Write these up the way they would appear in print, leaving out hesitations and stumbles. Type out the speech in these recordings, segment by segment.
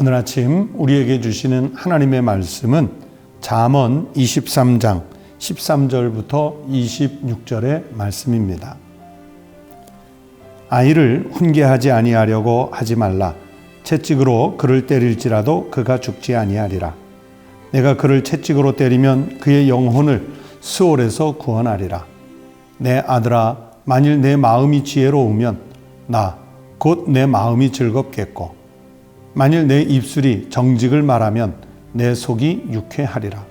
오늘 아침 우리에게 주시는 하나님의 말씀은 잠언 23장 13절부터 26절의 말씀입니다. 아이를 훈계하지 아니하려고 하지 말라. 채찍으로 그를 때릴지라도 그가 죽지 아니하리라. 내가 그를 채찍으로 때리면 그의 영혼을 스올에서 구원하리라. 내 아들아, 만일 내 마음이 지혜로우면 나 곧 내 마음이 즐겁겠고, 만일 내 입술이 정직을 말하면 내 속이 유쾌하리라.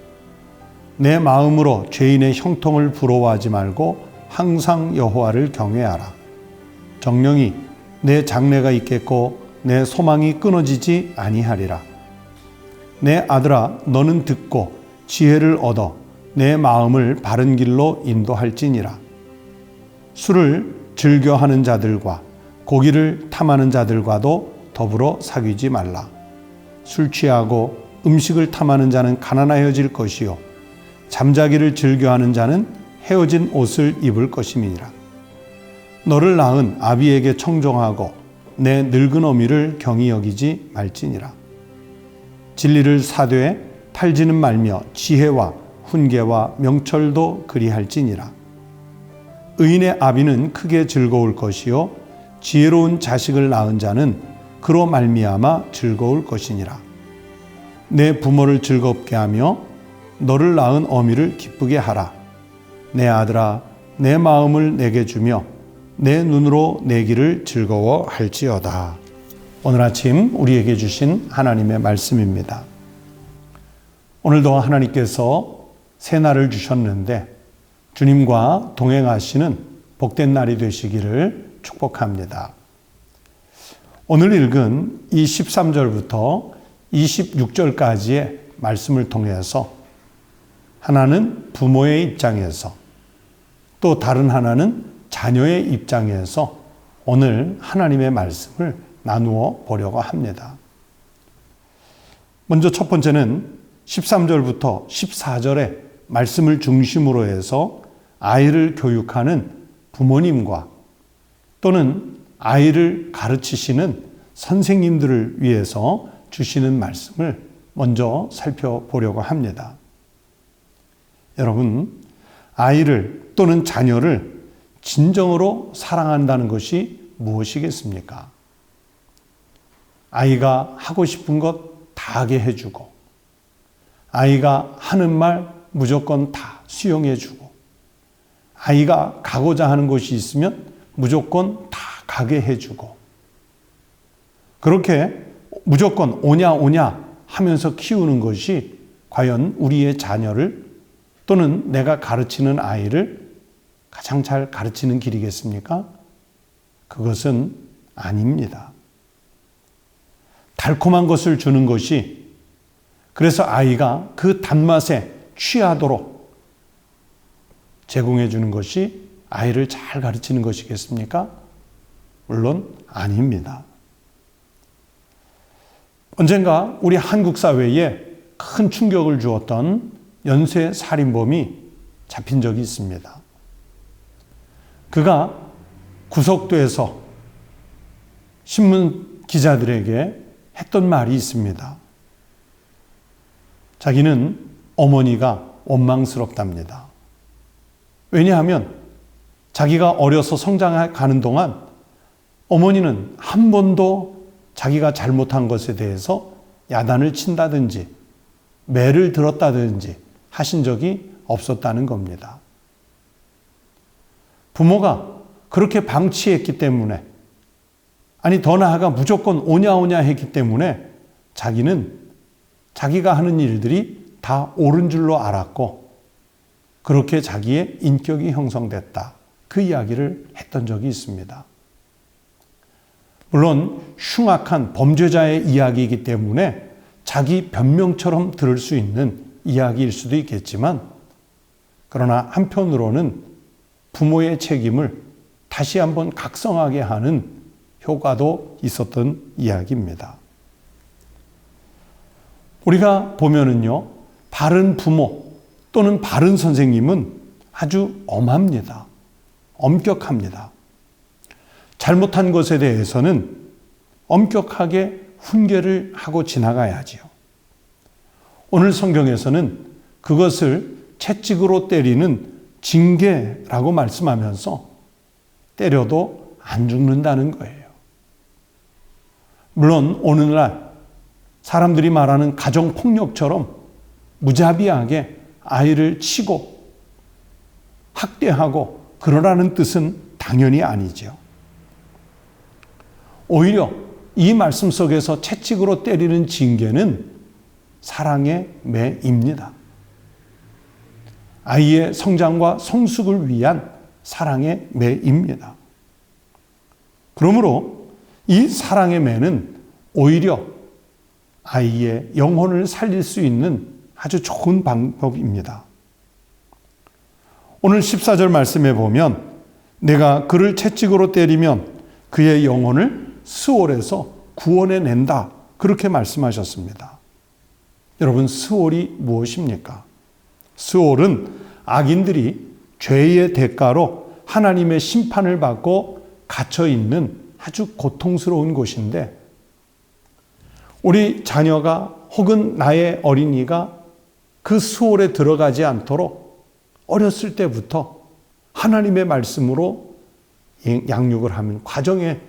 내 마음으로 죄인의 형통을 부러워하지 말고 항상 여호와를 경외하라. 정령이 내 장래가 있겠고 내 소망이 끊어지지 아니하리라. 내 아들아, 너는 듣고 지혜를 얻어 내 마음을 바른 길로 인도할지니라. 술을 즐겨하는 자들과 고기를 탐하는 자들과도 더불어 사귀지 말라. 술 취하고 음식을 탐하는 자는 가난하여질 것이요 잠자기를 즐겨하는 자는 헤어진 옷을 입을 것임이니라. 너를 낳은 아비에게 청종하고 내 늙은 어미를 경히 여기지 말지니라. 진리를 사되 탈지는 말며 지혜와 훈계와 명철도 그리할지니라. 의인의 아비는 크게 즐거울 것이요 지혜로운 자식을 낳은 자는 그로 말미암아 즐거울 것이니라. 내 부모를 즐겁게 하며 너를 낳은 어미를 기쁘게 하라. 내 아들아, 내 마음을 내게 주며 내 눈으로 내 길을 즐거워할지어다. 오늘 아침 우리에게 주신 하나님의 말씀입니다. 오늘도 하나님께서 새 날을 주셨는데 주님과 동행하시는 복된 날이 되시기를 축복합니다. 오늘 읽은 이 13절부터 26절까지의 말씀을 통해서 하나는 부모의 입장에서 또 다른 하나는 자녀의 입장에서 오늘 하나님의 말씀을 나누어 보려고 합니다. 먼저 첫 번째는 13절부터 14절의 말씀을 중심으로 해서 아이를 교육하는 부모님과 또는 아이를 가르치시는 선생님들을 위해서 주시는 말씀을 먼저 살펴보려고 합니다. 여러분, 아이를 또는 자녀를 진정으로 사랑한다는 것이 무엇이겠습니까? 아이가 하고 싶은 것 다 하게 해주고, 아이가 하는 말 무조건 다 수용해주고, 아이가 가고자 하는 곳이 있으면 무조건 다 가게 해주고, 그렇게 무조건 오냐 하면서 키우는 것이 과연 우리의 자녀를 또는 내가 가르치는 아이를 가장 잘 가르치는 길이겠습니까? 그것은 아닙니다. 달콤한 것을 주는 것이, 그래서 아이가 그 단맛에 취하도록 제공해 주는 것이 아이를 잘 가르치는 것이겠습니까? 물론 아닙니다. 언젠가 우리 한국 사회에 큰 충격을 주었던 연쇄 살인범이 잡힌 적이 있습니다. 그가 구속돼서 신문 기자들에게 했던 말이 있습니다. 자기는 어머니가 원망스럽답니다. 왜냐하면 자기가 어려서 성장하는 동안 어머니는 한 번도 자기가 잘못한 것에 대해서 야단을 친다든지 매를 들었다든지 하신 적이 없었다는 겁니다. 부모가 그렇게 방치했기 때문에, 아니 더 나아가 무조건 오냐 했기 때문에 자기는 자기가 하는 일들이 다 옳은 줄로 알았고 그렇게 자기의 인격이 형성됐다. 그 이야기를 했던 적이 있습니다. 물론 흉악한 범죄자의 이야기이기 때문에 자기 변명처럼 들을 수 있는 이야기일 수도 있겠지만, 그러나 한편으로는 부모의 책임을 다시 한번 각성하게 하는 효과도 있었던 이야기입니다. 우리가 보면은요, 바른 부모 또는 바른 선생님은 아주 엄합니다. 엄격합니다. 잘못한 것에 대해서는 엄격하게 훈계를 하고 지나가야지요. 오늘 성경에서는 그것을 채찍으로 때리는 징계라고 말씀하면서 때려도 안 죽는다는 거예요. 물론 오늘날 사람들이 말하는 가정폭력처럼 무자비하게 아이를 치고 학대하고 그러라는 뜻은 당연히 아니죠. 오히려 이 말씀 속에서 채찍으로 때리는 징계는 사랑의 매입니다. 아이의 성장과 성숙을 위한 사랑의 매입니다. 그러므로 이 사랑의 매는 오히려 아이의 영혼을 살릴 수 있는 아주 좋은 방법입니다. 오늘 14절 말씀에 보면 내가 그를 채찍으로 때리면 그의 영혼을 스올에서 구원해낸다. 그렇게 말씀하셨습니다. 여러분, 스올이 무엇입니까? 스올은 악인들이 죄의 대가로 하나님의 심판을 받고 갇혀있는 아주 고통스러운 곳인데 우리 자녀가 혹은 나의 어린이가 그 스올에 들어가지 않도록 어렸을 때부터 하나님의 말씀으로 양육을 하면 과정의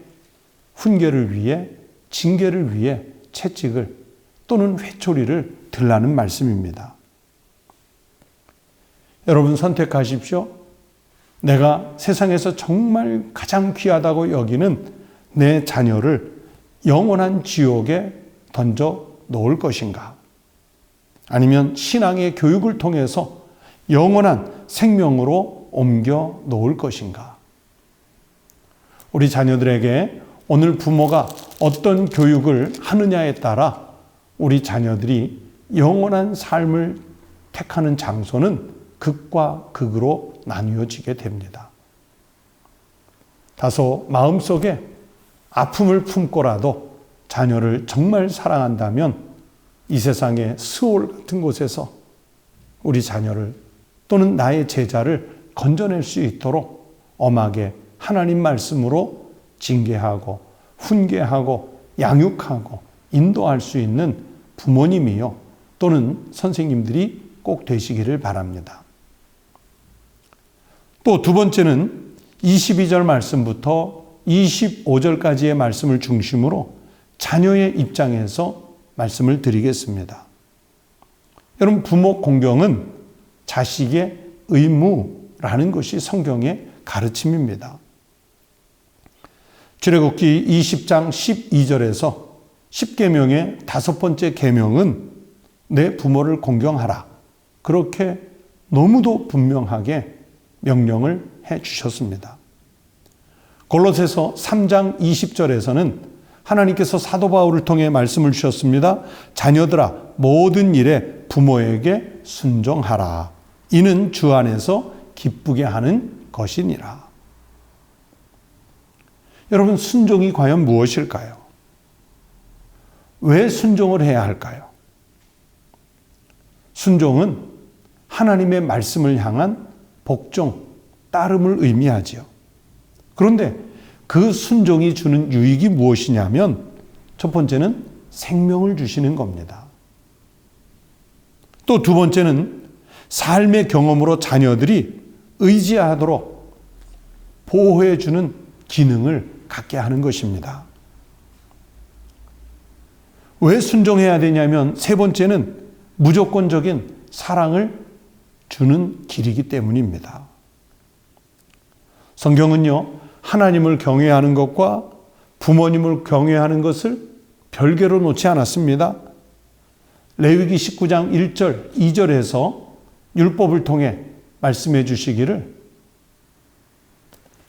훈계를 위해 징계를 위해 채찍을 또는 회초리를 들라는 말씀입니다. 여러분 선택하십시오. 내가 세상에서 정말 가장 귀하다고 여기는 내 자녀를 영원한 지옥에 던져 놓을 것인가? 아니면 신앙의 교육을 통해서 영원한 생명으로 옮겨 놓을 것인가? 우리 자녀들에게 오늘 부모가 어떤 교육을 하느냐에 따라 우리 자녀들이 영원한 삶을 택하는 장소는 극과 극으로 나뉘어지게 됩니다. 다소 마음속에 아픔을 품고라도 자녀를 정말 사랑한다면 이 세상의 스올 같은 곳에서 우리 자녀를 또는 나의 제자를 건져낼 수 있도록 엄하게 하나님 말씀으로 징계하고 훈계하고 양육하고 인도할 수 있는 부모님이요 또는 선생님들이 꼭 되시기를 바랍니다. 또 두 번째는 22절 말씀부터 25절까지의 말씀을 중심으로 자녀의 입장에서 말씀을 드리겠습니다. 여러분, 부모 공경은 자식의 의무라는 것이 성경의 가르침입니다. 출애굽기 20장 12절에서 10계명의 다섯 번째 계명은 내 부모를 공경하라. 그렇게 너무도 분명하게 명령을 해 주셨습니다. 골로새서 3장 20절에서는 하나님께서 사도 바울을 통해 말씀을 주셨습니다. 자녀들아 모든 일에 부모에게 순종하라. 이는 주 안에서 기쁘게 하는 것이니라. 여러분, 순종이 과연 무엇일까요? 왜 순종을 해야 할까요? 순종은 하나님의 말씀을 향한 복종, 따름을 의미하지요. 그런데 그 순종이 주는 유익이 무엇이냐면 첫 번째는 생명을 주시는 겁니다. 또 두 번째는 삶의 경험으로 자녀들이 의지하도록 보호해 주는 기능을 갖게 하는 것입니다. 왜 순종해야 되냐면 세 번째는 무조건적인 사랑을 주는 길이기 때문입니다. 성경은요, 하나님을 경외하는 것과 부모님을 경외하는 것을 별개로 놓지 않았습니다. 레위기 19장 1절, 2절에서 율법을 통해 말씀해 주시기를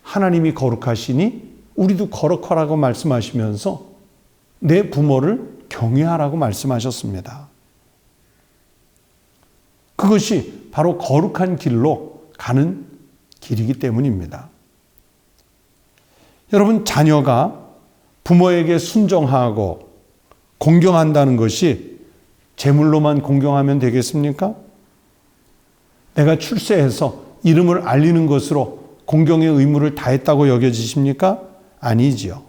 하나님이 거룩하시니 우리도 거룩하라고 말씀하시면서 내 부모를 경외하라고 말씀하셨습니다. 그것이 바로 거룩한 길로 가는 길이기 때문입니다. 여러분, 자녀가 부모에게 순종하고 공경한다는 것이 제물로만 공경하면 되겠습니까? 내가 출세해서 이름을 알리는 것으로 공경의 의무를 다했다고 여겨지십니까? 아니지요.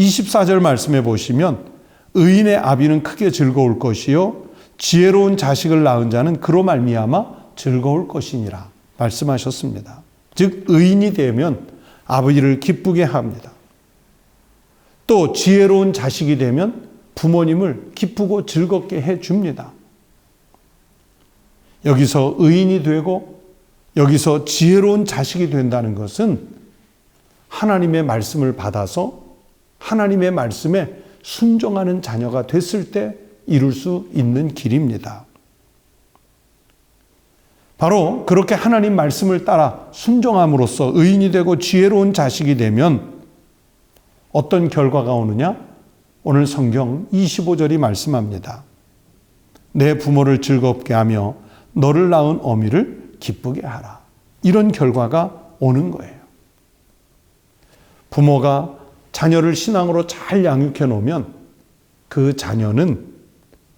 24절 말씀해 보시면 의인의 아비는 크게 즐거울 것이요 지혜로운 자식을 낳은 자는 그로 말미암아 즐거울 것이니라 말씀하셨습니다. 즉 의인이 되면 아버지를 기쁘게 합니다. 또 지혜로운 자식이 되면 부모님을 기쁘고 즐겁게 해줍니다. 여기서 의인이 되고 여기서 지혜로운 자식이 된다는 것은 하나님의 말씀을 받아서 하나님의 말씀에 순종하는 자녀가 됐을 때 이룰 수 있는 길입니다. 바로 그렇게 하나님 말씀을 따라 순종함으로써 의인이 되고 지혜로운 자식이 되면 어떤 결과가 오느냐? 오늘 성경 25절이 말씀합니다. 내 부모를 즐겁게 하며 너를 낳은 어미를 기쁘게 하라. 이런 결과가 오는 거예요. 부모가 자녀를 신앙으로 잘 양육해 놓으면 그 자녀는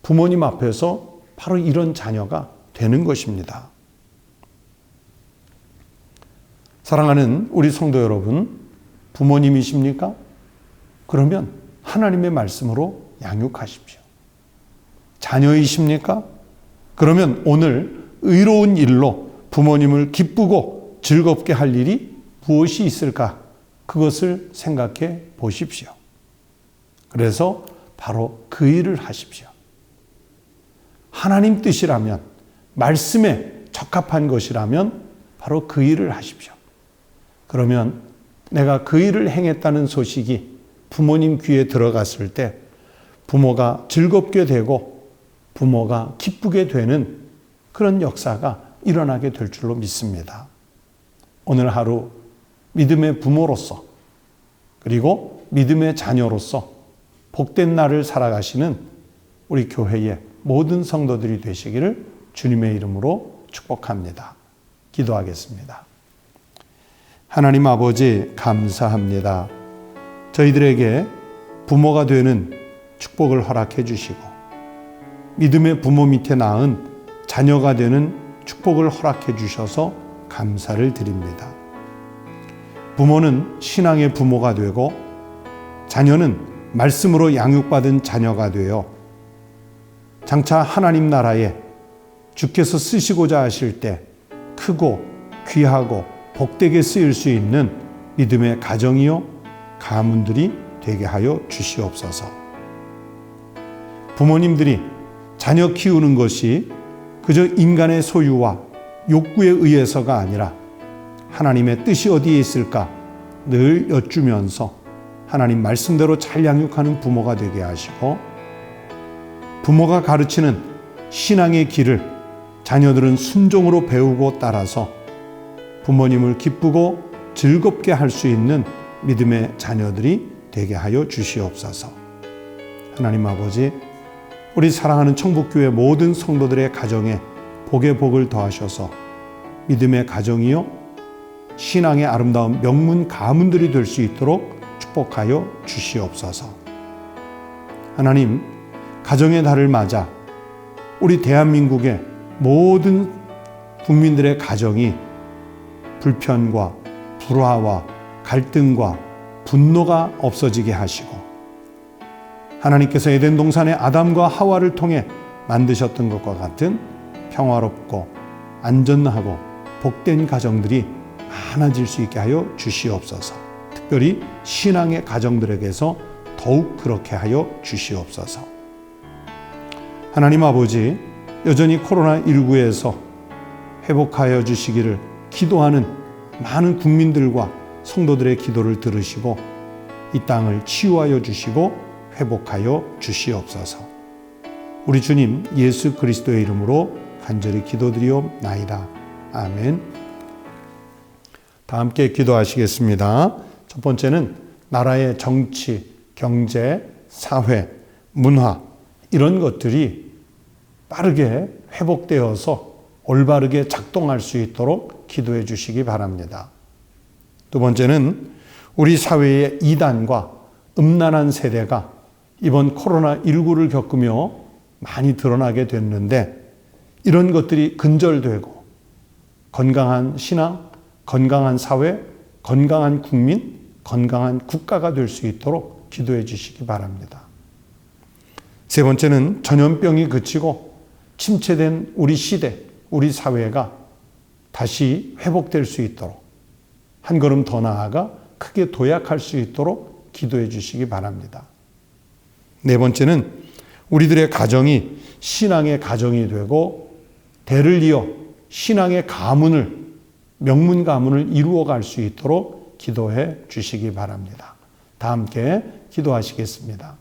부모님 앞에서 바로 이런 자녀가 되는 것입니다. 사랑하는 우리 성도 여러분, 부모님이십니까? 그러면 하나님의 말씀으로 양육하십시오. 자녀이십니까? 그러면 오늘 의로운 일로 부모님을 기쁘고 즐겁게 할 일이 무엇이 있을까? 그것을 생각해 보십시오. 그래서 바로 그 일을 하십시오. 하나님 뜻이라면, 말씀에 적합한 것이라면 바로 그 일을 하십시오. 그러면 내가 그 일을 행했다는 소식이 부모님 귀에 들어갔을 때 부모가 즐겁게 되고 부모가 기쁘게 되는 그런 역사가 일어나게 될 줄로 믿습니다. 오늘 하루 믿음의 부모로서 그리고 믿음의 자녀로서 복된 날을 살아가시는 우리 교회의 모든 성도들이 되시기를 주님의 이름으로 축복합니다. 기도하겠습니다. 하나님 아버지 감사합니다. 저희들에게 부모가 되는 축복을 허락해 주시고 믿음의 부모 밑에 낳은 자녀가 되는 축복을 허락해 주셔서 감사를 드립니다. 부모는 신앙의 부모가 되고 자녀는 말씀으로 양육받은 자녀가 되어 장차 하나님 나라에 주께서 쓰시고자 하실 때 크고 귀하고 복되게 쓰일 수 있는 믿음의 가정이요 가문들이 되게 하여 주시옵소서. 부모님들이 자녀 키우는 것이 그저 인간의 소유와 욕구에 의해서가 아니라 하나님의 뜻이 어디에 있을까 늘 여쭈면서 하나님 말씀대로 잘 양육하는 부모가 되게 하시고 부모가 가르치는 신앙의 길을 자녀들은 순종으로 배우고 따라서 부모님을 기쁘고 즐겁게 할 수 있는 믿음의 자녀들이 되게 하여 주시옵소서. 하나님 아버지, 우리 사랑하는 청북교회 모든 성도들의 가정에 복의 복을 더하셔서 믿음의 가정이요 신앙의 아름다운 명문 가문들이 될 수 있도록 축복하여 주시옵소서. 하나님, 가정의 달을 맞아 우리 대한민국의 모든 국민들의 가정이 불편과 불화와 갈등과 분노가 없어지게 하시고 하나님께서 에덴 동산의 아담과 하와를 통해 만드셨던 것과 같은 평화롭고 안전하고 복된 가정들이 많아질 수 있게 하여 주시옵소서. 특별히 신앙의 가정들에게서 더욱 그렇게 하여 주시옵소서. 하나님 아버지, 여전히 코로나19에서 회복하여 주시기를 기도하는 많은 국민들과 성도들의 기도를 들으시고 이 땅을 치유하여 주시고 회복하여 주시옵소서. 우리 주님 예수 그리스도의 이름으로 간절히 기도드리옵나이다. 아멘. 다 함께 기도하시겠습니다. 첫 번째는 나라의 정치, 경제, 사회, 문화 이런 것들이 빠르게 회복되어서 올바르게 작동할 수 있도록 기도해 주시기 바랍니다. 두 번째는 우리 사회의 이단과 음란한 세대가 이번 코로나19를 겪으며 많이 드러나게 됐는데 이런 것들이 근절되고 건강한 신앙, 건강한 사회, 건강한 국민, 건강한 국가가 될 수 있도록 기도해 주시기 바랍니다. 세 번째는 전염병이 그치고 침체된 우리 시대, 우리 사회가 다시 회복될 수 있도록 한 걸음 더 나아가 크게 도약할 수 있도록 기도해 주시기 바랍니다. 네 번째는 우리들의 가정이 신앙의 가정이 되고 대를 이어 신앙의 가문을, 명문 가문을 이루어갈 수 있도록 기도해 주시기 바랍니다. 다 함께 기도하시겠습니다.